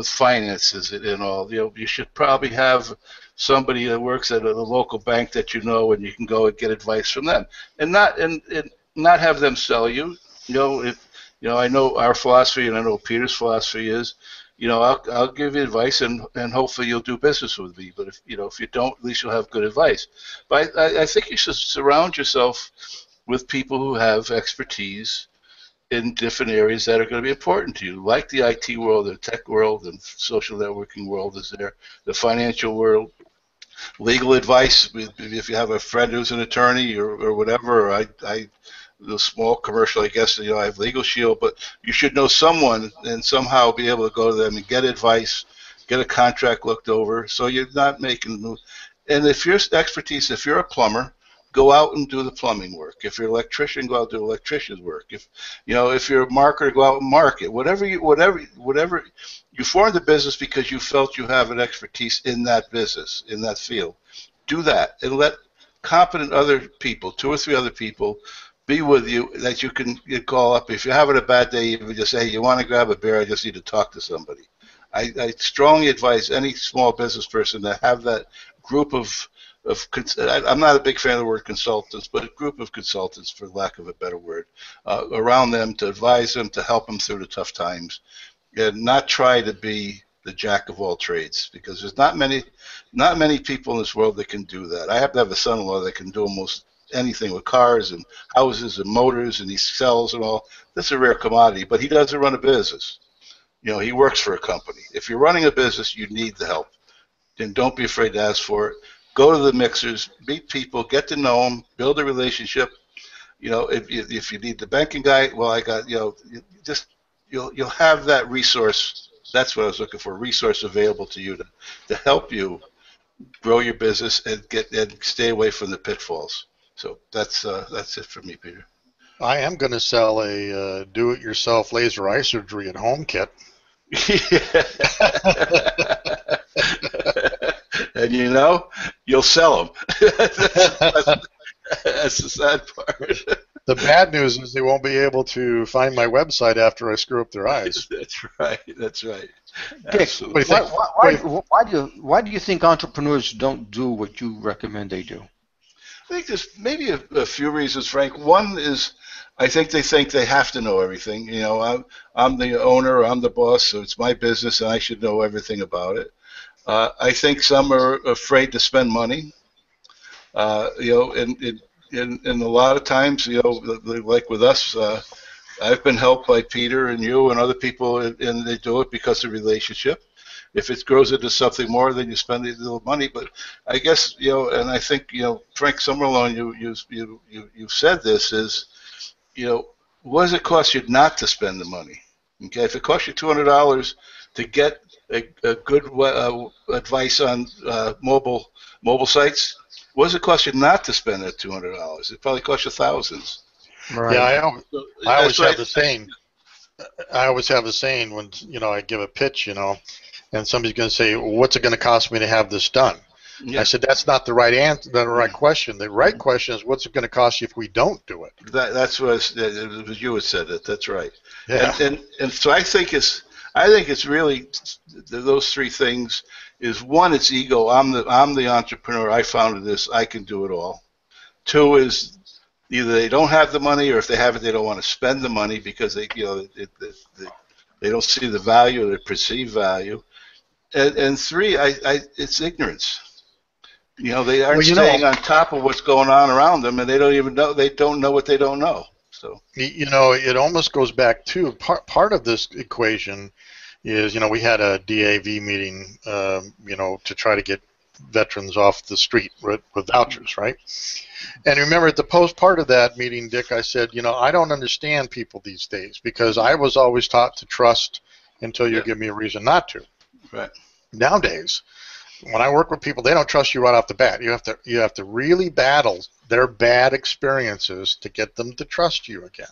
finances and all, you should probably have somebody that works at a local bank that you know, and you can go and get advice from them, and not have them sell you. I know our philosophy, and I know Peter's philosophy is, I'll give you advice, and hopefully you'll do business with me. But if you don't, at least you'll have good advice. But I think you should surround yourself with people who have expertise in different areas that are going to be important to you, like the IT world, the tech world, and social networking world is there, the financial world, legal advice. If you have a friend who's an attorney or whatever, the small commercial, I guess, I have Legal Shield, but you should know someone and somehow be able to go to them and get advice, get a contract looked over, so you're not making the move. And if your expertise, if you're a plumber, go out and do the plumbing work. If you're an electrician, go out and do electrician's work. If you're a marketer, go out and market. Whatever you formed the business because you felt you have an expertise in that business, in that field. Do that and let competent other people, 2 or 3 other people, be with you that you can call up. If you're having a bad day, you just say, hey, you want to grab a beer? I just need to talk to somebody. I strongly advise any small business person to have that group of I'm not a big fan of the word consultants, but a group of consultants, for lack of a better word, around them to advise them, to help them through the tough times, and not try to be the jack of all trades, because there's not many people in this world that can do that. I happen to have a son-in-law that can do almost anything with cars and houses and motors, and he sells and all. That's a rare commodity, but he doesn't run a business. He works for a company. If you're running a business, you need the help. Then don't be afraid to ask for it. Go to the mixers, meet people, get to know them, build a relationship. If you need the banking guy, well, I got, you'll have that resource. That's what I was looking for, resource available to you to help you grow your business and stay away from the pitfalls. So that's it for me, Peter. I am going to sell a do-it-yourself laser eye surgery at home kit. And you'll sell them. That's the sad part. The bad news is they won't be able to find my website after I screw up their eyes. That's right. Dick, why do you think entrepreneurs don't do what you recommend they do? I think there's maybe a few reasons, Frank. One is I think they have to know everything. I'm the owner, I'm the boss, so it's my business, and I should know everything about it. I think some are afraid to spend money. And a lot of times, like with us, I've been helped by Peter and you and other people, and they do it because of relationship. If it grows into something more, then you spend a little money. But I guess, and I think, Frank, somewhere along you've said this is, what does it cost you not to spend the money? Okay, if it costs you $200 to get a good advice on mobile sites, what does it cost you not to spend that $200? It probably costs you thousands. Right. Yeah, I always have the saying. I always have the saying when I give a pitch, and somebody's going to say, "What's it going to cost me to have this done?" Yeah. I said, "That's not the right answer. The right question. The right question is, what's it going to cost you if we don't do it?" That's what it was you had said it. That's right. Yeah. And so I think it's really those 3 things. Is one, it's ego. I'm the entrepreneur. I founded this. I can do it all. 2 is either they don't have the money, or if they have it, they don't want to spend the money because they don't see the value or the perceived value. And 3, it's ignorance. They aren't staying on top of what's going on around them, and they don't even know. They don't know what they don't know. So it almost goes back to part of this equation. Is we had a DAV meeting, to try to get veterans off the street with vouchers, right? And remember, at the post part of that meeting, Dick, I said, I don't understand people these days because I was always taught to trust until you give me a reason not to. Right. Nowadays, when I work with people, they don't trust you right off the bat. You have to really battle their bad experiences to get them to trust you again.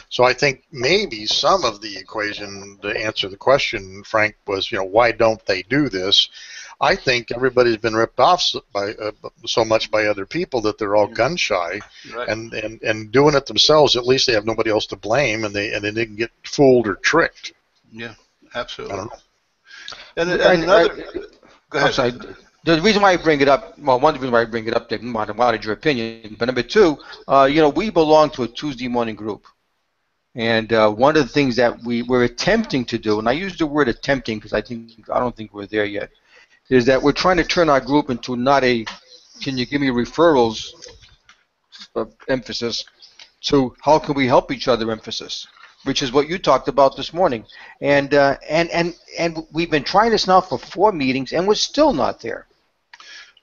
So I think maybe some of the equation to answer the question, Frank, was, why don't they do this? I think everybody's been ripped off by so much by other people that they're all gun shy, Right. and doing it themselves. At least they have nobody else to blame, and they didn't get fooled or tricked. Yeah, absolutely. I don't know. And another, go ahead. I'm sorry. The reason why I bring it up, well, one reason why I bring it up, Dick, I wanted your opinion, but number two, we belong to a Tuesday morning group. And one of the things that we were attempting to do, and I use the word attempting because I don't think we're there yet, is that we're trying to turn our group into not a can you give me referrals emphasis to how can we help each other emphasis, which is what you talked about this morning. And we've been trying this now for 4 meetings, and we're still not there.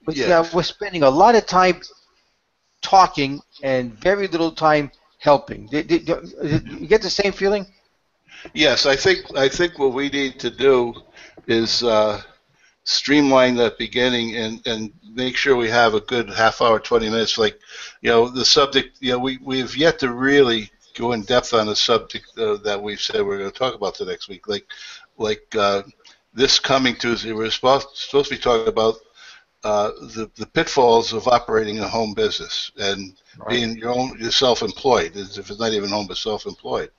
But we're spending a lot of time talking and very little time helping. You get the same feeling? Yes, I think what we need to do is streamline that beginning and make sure we have a good half hour, 20 minutes. Like, the subject. We've yet to really go in depth on the subject that we've said we're going to talk about the next week. Like this coming Tuesday, we're supposed to be talking about the pitfalls of operating a home business and being you're self-employed. If it's not even home, but self-employed.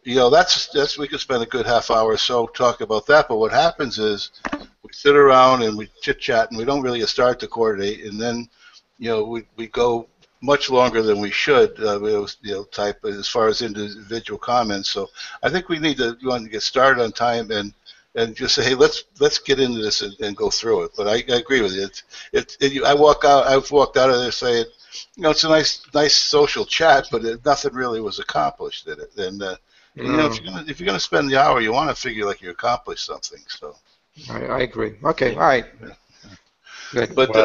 That's we could spend a good half hour or so talking about that. But what happens is we sit around and we chit chat and we don't really start to coordinate, and then we go much longer than we should. Type as far as individual comments. So I think we need to get started on time and just say, hey, let's get into this and go through it. But I agree with you. I've walked out of there saying, it's a nice social chat, but nothing really was accomplished in it. And if you're gonna spend the hour, you want to figure like you accomplished something. So I agree. Okay, all right. Good. But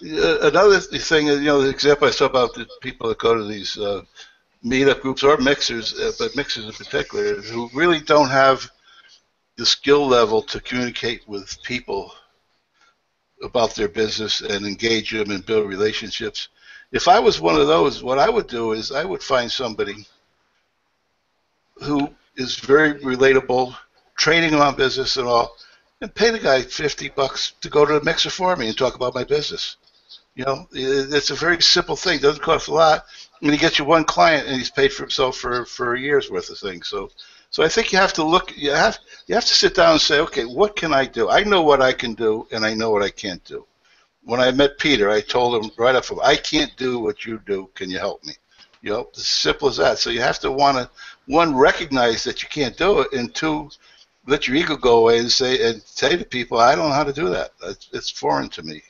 another thing is, the example I saw about the people that go to these meetup groups or mixers, but mixers in particular, who really don't have the skill level to communicate with people about their business and engage them and build relationships. If I was one of those, what I would do is I would find somebody who is very relatable, training on business and all, and pay the guy $50 to go to the mixer for me and talk about my business. It's a very simple thing. It doesn't cost a lot. I mean, he gets you one client and he's paid for himself for a year's worth of things. So I think you have to look. You have to sit down and say, okay, what can I do? I know what I can do, and I know what I can't do. When I met Peter, I told him right up front, I can't do what you do. Can you help me? As simple as that. So you have to one, recognize that you can't do it, and two, let your ego go away and say to people, I don't know how to do that. It's foreign to me.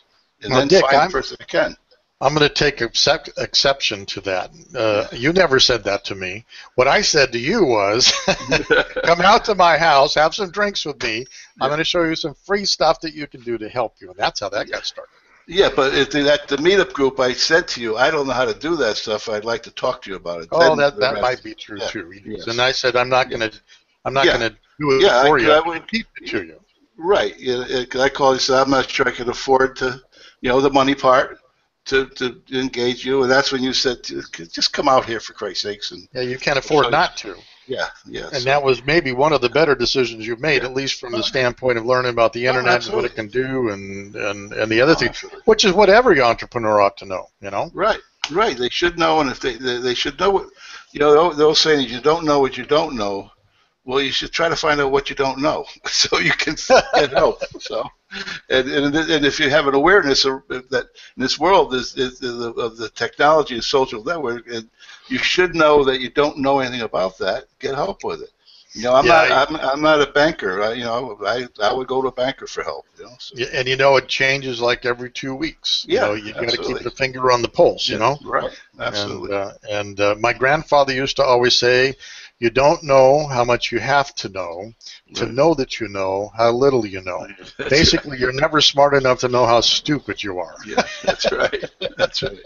And then Dick, find the person who can. I'm going to take exception to that. You never said that to me. What I said to you was, come out to my house, have some drinks with me. I'm going to show you some free stuff that you can do to help you. And that's how that got started. Yeah, but at the meetup group, I said to you, I don't know how to do that stuff. I'd like to talk to you about it. Oh, that might be true too. Yes. And I said, I'm not going to do it for you. I would keep it to you. Right. I called you and said, I'm not sure I can afford to, the money part. To engage you, and that's when you said, just come out here for Christ's sakes. And you can't afford not to. Yeah. And that was maybe one of the better decisions you've made, at least from the standpoint of learning about the internet and what it can do, and the other thing, which is what every entrepreneur ought to know. Right. They should know, and if they should know what, they'll say you don't know what you don't know. Well, you should try to find out what you don't know, so you can get help. So, and if you have an awareness that in this world of the technology and social network, and you should know that you don't know anything about that. Get help with it. I'm not a banker. I would go to a banker for help. So. Yeah, and it changes like every 2 weeks. You got to keep the finger on the pulse. Right. Absolutely. And my grandfather used to always say, you don't know how much you have to know know that you know how little you know. Basically, you're never smart enough to know how stupid you are. Yeah, that's right. That's right.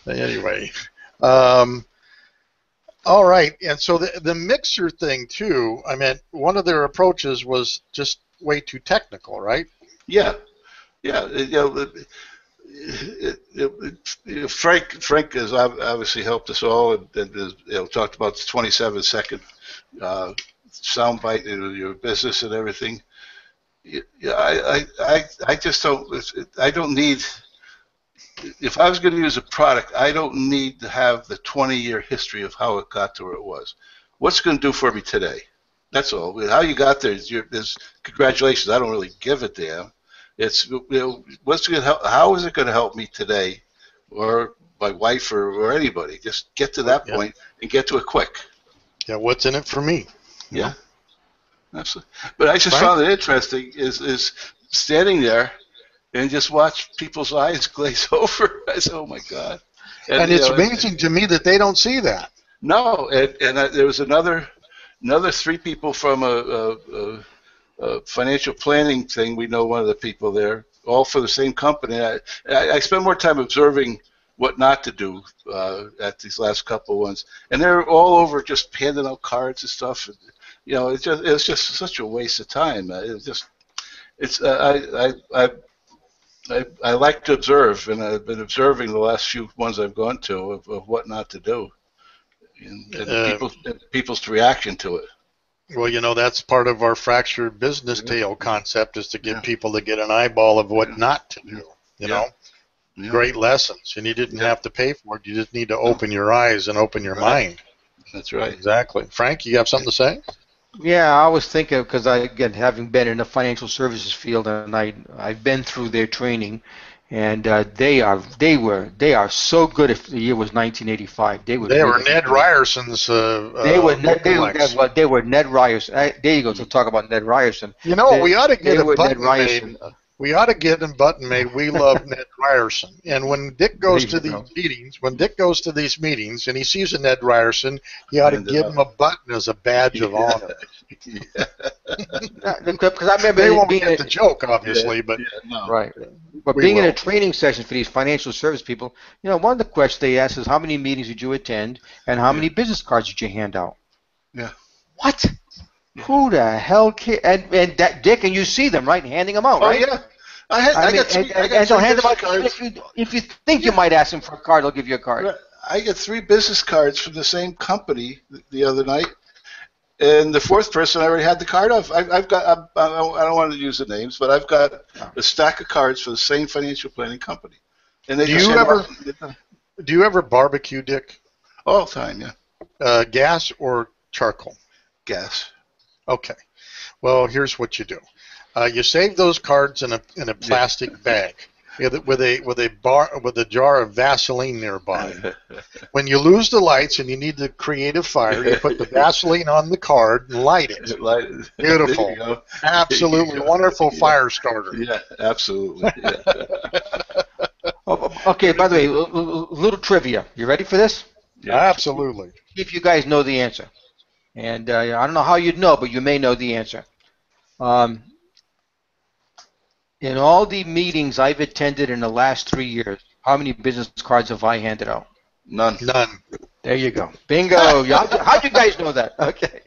Anyway, all right. And so the mixer thing too. I mean, one of their approaches was just way too technical, right? Yeah, yeah. Frank has obviously helped us all, and talked about the 27-second soundbite in your business and everything. Yeah, I just don't. I don't need. If I was going to use a product, I don't need to have the 20-year history of how it got to where it was. What's it going to do for me today? That's all. How you got there is congratulations. I don't really give a damn. It's what's going to help? How is it going to help me today, or my wife, or anybody? Just get to that point and get to it quick. Yeah, what's in it for me? Yeah, absolutely. But I just found it interesting is standing there and just watch people's eyes glaze over. I said, "Oh my God!" And it's amazing to me that they don't see that. No, and there was another 3 people from a financial planning thing. We know one of the people there, all for the same company. I spend more time observing what not to do at these last couple of ones, and they're all over just handing out cards and stuff. And, it's just such a waste of time. I like to observe, and I've been observing the last few ones I've gone to of what not to do, and people's reaction to it. Well, that's part of our fractured business tale concept is to get people to get an eyeball of what not to do. You know, great lessons, and you didn't have to pay for it. You just need to open your eyes and open your mind. That's right. Exactly. Frank, you have something to say? Yeah, I was thinking because again, having been in the financial services field, and I've been through their training, and they are so good. If the year was 1985, they were Ned Ryerson's. They were Ned Ryerson. There you go. To talk about Ned Ryerson. We ought to get a button made. We ought to get a button made. We love Ned Ryerson. And when Dick goes to these meetings, and he sees a Ned Ryerson, he ought to give him a button as a badge of honor. Because I remember they won't get the joke, obviously, but right. But being in a training session for these financial service people, one of the questions they ask is how many meetings did you attend, and how many business cards did you hand out? Yeah. What? Yeah. Who the hell cares? And that Dick, and you see them, right, handing them out, right? Oh, yeah. I got they'll hand them out cards. If you think you might ask them for a card, they'll give you a card. I got 3 business cards from the same company the other night, and the 4th person I already had the card of. I've got. I don't want to use the names, but I've got a stack of cards for the same financial planning company. And they do you ever barbecue, Dick? All the time, yeah. Gas or charcoal? Gas. Okay. Well, here's what you do. You save those cards in a plastic bag with a jar of Vaseline nearby. When you lose the lights and you need to create a fire, you put the Vaseline on the card and light it. Beautiful, absolutely wonderful fire starter. Yeah, absolutely. Yeah. Okay. By the way, a little trivia. You ready for this? Yeah, absolutely. If you guys know the answer, and I don't know how you'd know, but you may know the answer. In all the meetings I've attended in the last 3 years, how many business cards have I handed out? None. There you go. Bingo. How'd you guys know that? Okay.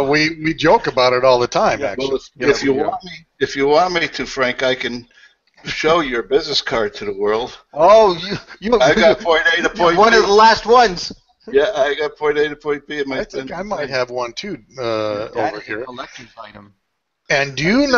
We joke about it all the time, actually. Well, if you want me to, Frank, I can show your business card to the world. Oh, I got point A to point B. One of the last ones. Yeah, I got point A to point B. I think I might have one too over here. A collector's item. And do you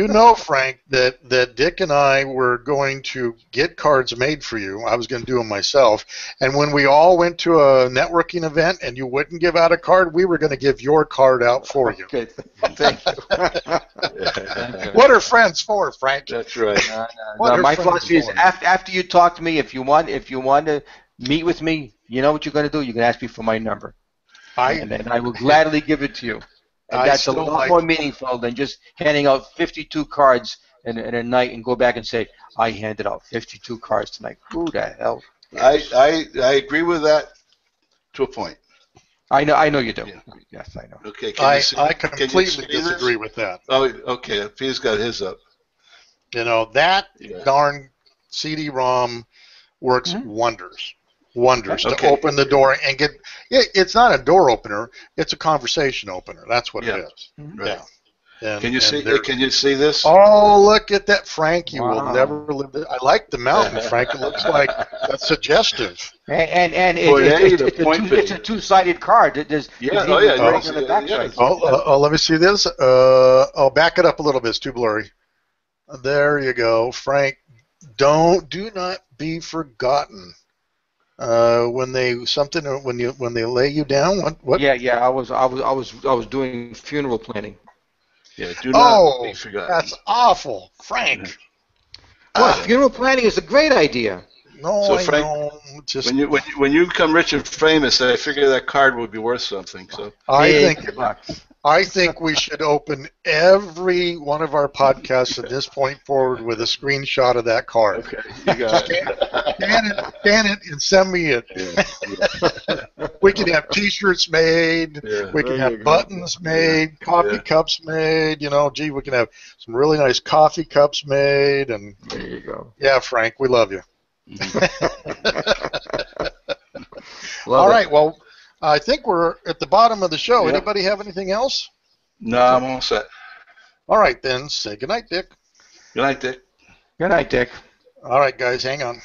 know, Frank, that Dick and I were going to get cards made for you? I was going to do them myself. And when we all went to a networking event and you wouldn't give out a card, we were going to give your card out for you. Okay, thank you. What are friends for, Frank? That's right. No, my philosophy is after you talk to me, if you want to meet with me, you know what you're going to do? You can ask me for my number. And then I will gladly give it to you. And that's a lot more meaningful than just handing out 52 cards in a night and go back and say, I handed out 52 cards tonight. Who the hell? I agree with that to a point. I know you do. Yeah. Yes, I know. Okay. I completely disagree with that. Oh, okay. Peter's got his up. That darn CD-ROM works wonders to open the door and it's not a door opener, it's a conversation opener. That's what it is. Right. And, Can you see? they're- Can you see this? Oh, look at that, Frank! You will Wow. never live. I like the mountain, Frank. It looks like that's suggestive. And Point A to point B. it's a two-sided card. There's Yeah. even Oh yeah. writing Yes, on the backside. yes. Let me see this. I'll back it up a little bit. It's too blurry. There you go, Frank. Do not be forgotten. When they lay you down. What? Yeah. I was doing funeral planning. Yeah. Do not Oh, be forgotten. that's awful, Frank. Well, funeral planning is a great idea. No, So, I Frank, know. Just When you become rich and famous, I figure that card would be worth something. So Big bucks. I think we should open every one of our podcasts at this point forward with a screenshot of that card. okay, you got it. Scan it, and send me it. Yeah. We can have T-shirts made. Yeah. We can There you have go. buttons made, coffee Yeah. cups made. We can have some really nice coffee cups made. And There you go. yeah, Frank, we love you. Love All it. right, well, I think we're at the bottom of the show. Yeah. Anybody have anything else? No, I'm all set. All right, then. Say goodnight, Dick. Good night, Dick. Good night, Dick. All right, guys, hang on.